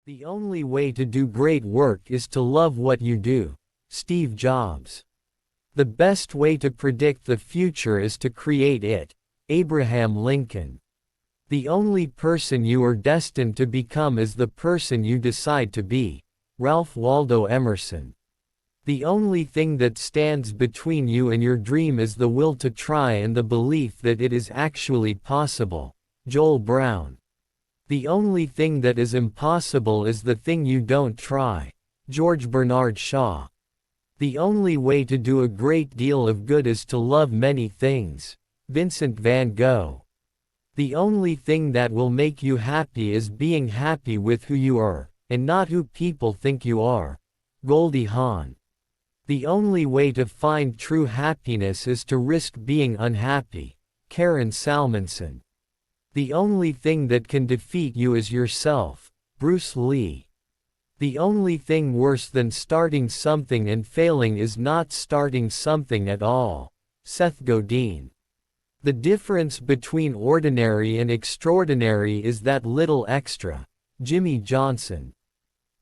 The only way to do great work is to love what you do. Steve Jobs. The best way to predict the future is to create it. Abraham Lincoln. The only person you are destined to become is the person you decide to be. Ralph Waldo Emerson. The only thing that stands between you and your dream is the will to try and the belief that it is actually possible. Joel Brown. The only thing that is impossible is the thing you don't try. George Bernard Shaw. The only way to do a great deal of good is to love many things. Vincent van Gogh. The only thing that will make you happy is being happy with who you are, and not who people think you are. Goldie Hawn. The only way to find true happiness is to risk being unhappy. Karen Salmonson. The only thing that can defeat you is yourself. Bruce Lee. The only thing worse than starting something and failing is not starting something at all. Seth Godin. The difference between ordinary and extraordinary is that little extra. Jimmy Johnson.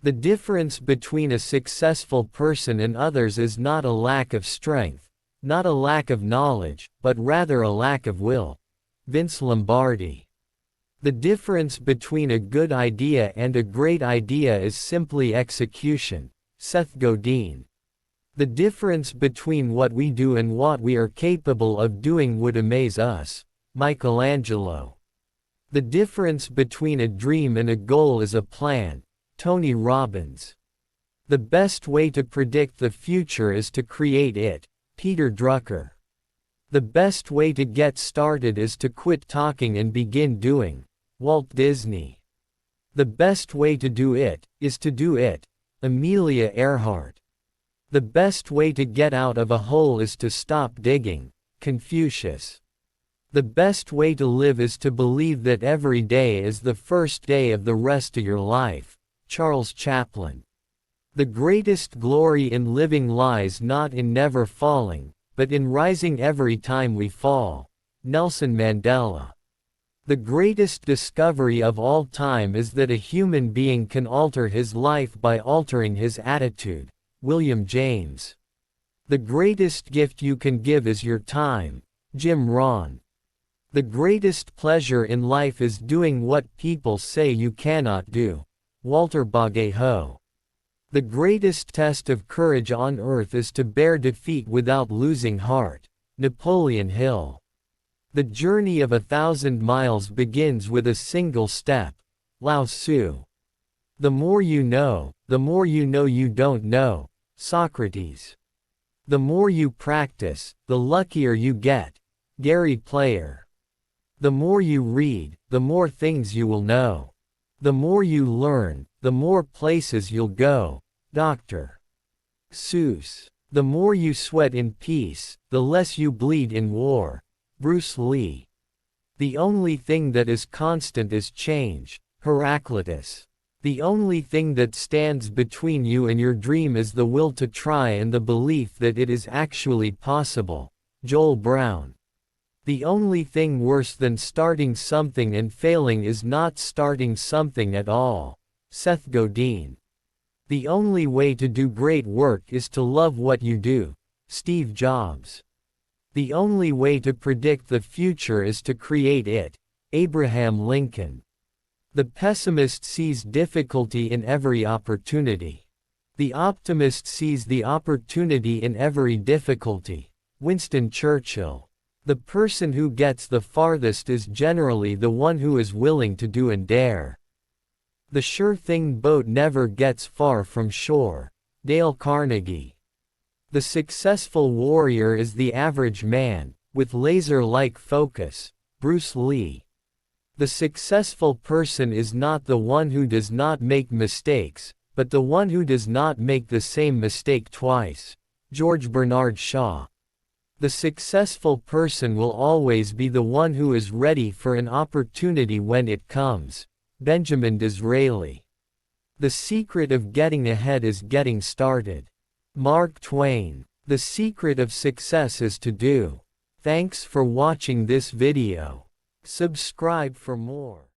The difference between a successful person and others is not a lack of strength, not a lack of knowledge, but rather a lack of will. Vince Lombardi. The difference between a good idea and a great idea is simply execution. Seth Godin. The difference between what we do and what we are capable of doing would amaze us. Michelangelo. The difference between a dream and a goal is a plan. Tony Robbins. The best way to predict the future is to create it. Peter Drucker. The best way to get started is to quit talking and begin doing. Walt Disney. The best way to do it is to do it. Amelia Earhart. The best way to get out of a hole is to stop digging. Confucius. The best way to live is to believe that every day is the first day of the rest of your life. Charles Chaplin. The greatest glory in living lies not in never falling, but in rising every time we fall. Nelson Mandela. The greatest discovery of all time is that a human being can alter his life by altering his attitude. William James. The greatest gift you can give is your time. Jim Rohn. The greatest pleasure in life is doing what people say you cannot do. Walter Bagehot. The greatest test of courage on earth is to bear defeat without losing heart. Napoleon Hill. The journey of 1,000 miles begins with a single step. Lao Tzu. The more you know you don't know. Socrates. The more you practice, the luckier you get. Gary Player. The more you read, the more things you will know. The more you learn, the more places you'll go. Dr. Seuss. The more you sweat in peace, the less you bleed in war. Bruce Lee. The only thing that is constant is change. Heraclitus. The only thing that stands between you and your dream is the will to try and the belief that it is actually possible. Joel Brown. The only thing worse than starting something and failing is not starting something at all. Seth Godin. The only way to do great work is to love what you do. Steve Jobs. The only way to predict the future is to create it. Abraham Lincoln. The pessimist sees difficulty in every opportunity. The optimist sees the opportunity in every difficulty. Winston Churchill. The person who gets the farthest is generally the one who is willing to do and dare. The sure-thing boat never gets far from shore. Dale Carnegie. The successful warrior is the average man, with laser-like focus. Bruce Lee. The successful person is not the one who does not make mistakes, but the one who does not make the same mistake twice. George Bernard Shaw. The successful person will always be the one who is ready for an opportunity when it comes. Benjamin Disraeli. The secret of getting ahead is getting started. Mark Twain. The secret of success is to do. Thanks for watching this video. Subscribe for more.